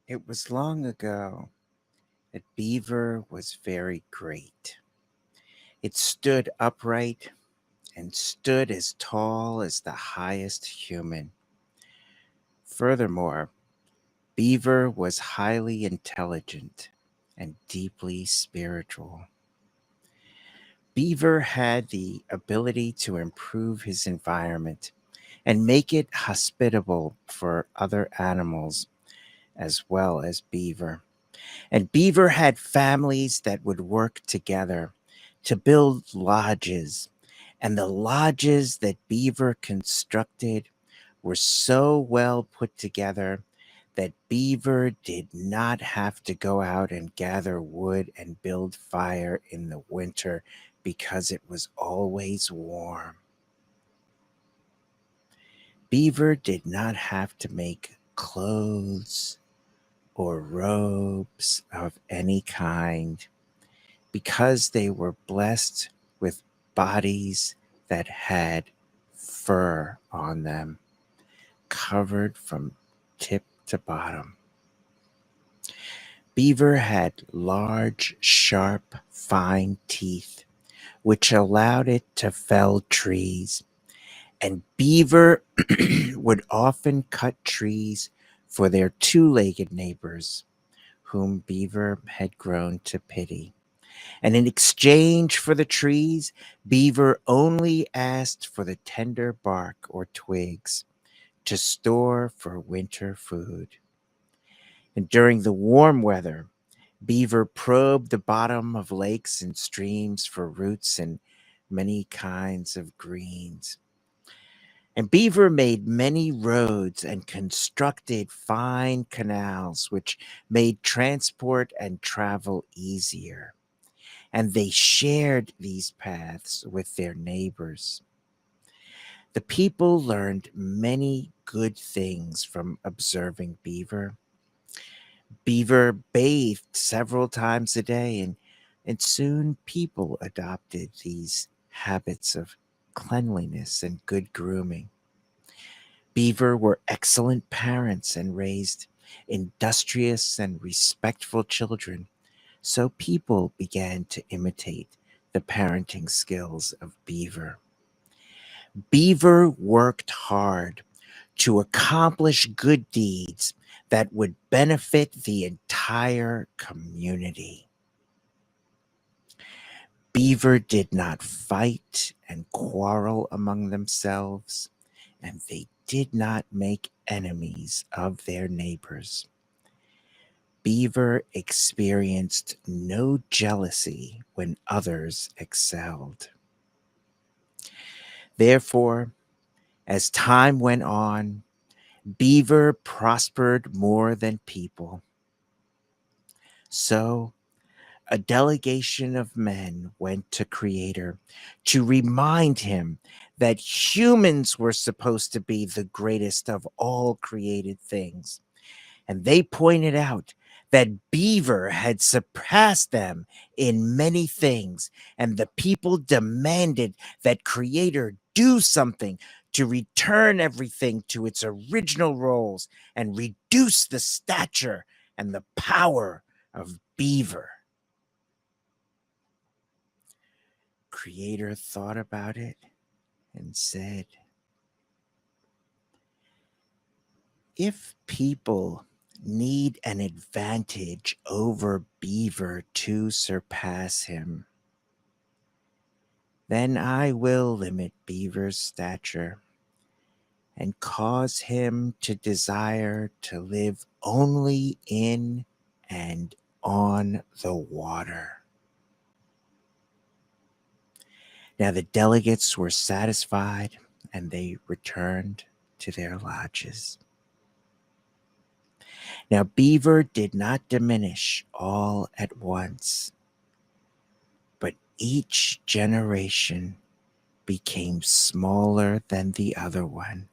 It was long ago that Beaver was very great. It stood upright and stood as tall as the highest human. Furthermore, Beaver was highly intelligent and deeply spiritual. Beaver had the ability to improve his environment and make it hospitable for other animals as well as Beaver. And Beaver had families that would work together to build lodges. And the lodges that Beaver constructed were so well put together that Beaver did not have to go out and gather wood and build fire in the winter because it was always warm. Beaver did not have to make clothes or robes of any kind because they were blessed with bodies that had fur on them, covered from tip to bottom. Beaver had large, sharp, fine teeth, which allowed it to fell trees. And Beaver would often cut trees for their two-legged neighbors, whom Beaver had grown to pity. And in exchange for the trees, Beaver only asked for the tender bark or twigs to store for winter food. And during the warm weather, Beaver probed the bottom of lakes and streams for roots and many kinds of greens. And Beaver made many roads and constructed fine canals, which made transport and travel easier. And they shared these paths with their neighbors. The people learned many good things from observing Beaver. Beaver bathed several times a day, and soon people adopted these habits of cleanliness and good grooming. Beaver were excellent parents and raised industrious and respectful children, so people began to imitate the parenting skills of Beaver. Beaver worked hard to accomplish good deeds that would benefit the entire community. Beaver did not fight and quarrel among themselves, and they did not make enemies of their neighbors. Beaver experienced no jealousy when others excelled. Therefore, as time went on, Beaver prospered more than people. So, a delegation of men went to Creator to remind him that humans were supposed to be the greatest of all created things. And they pointed out that Beaver had surpassed them in many things, and the people demanded that Creator do something to return everything to its original roles and reduce the stature and the power of Beaver. Creator thought about it and said, if people need an advantage over Beaver to surpass him, then I will limit Beaver's stature and cause him to desire to live only in and on the water. Now the delegates were satisfied and they returned to their lodges. Now Beaver did not diminish all at once, but each generation became smaller than the other one.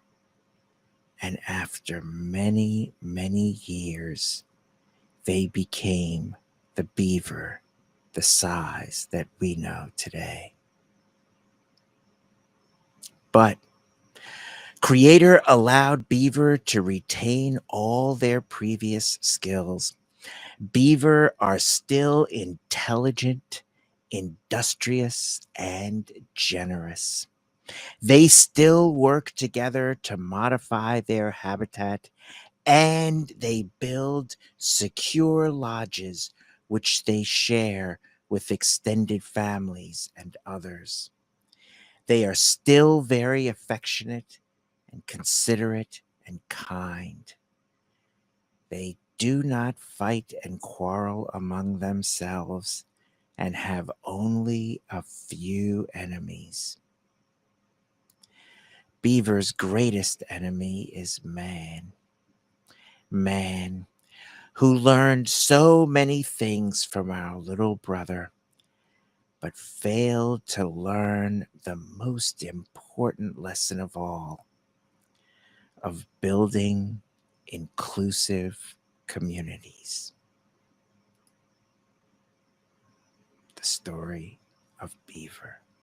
And after many, many years, they became the beaver, the size that we know today. But Creator allowed beaver to retain all their previous skills. Beaver are still intelligent, industrious, and generous. They still work together to modify their habitat, and they build secure lodges which they share with extended families and others. They are still very affectionate and considerate and kind. They do not fight and quarrel among themselves and have only a few enemies. Beaver's greatest enemy is man. Man, who learned so many things from our little brother, but failed to learn the most important lesson of all, of building inclusive communities. The story of Beaver.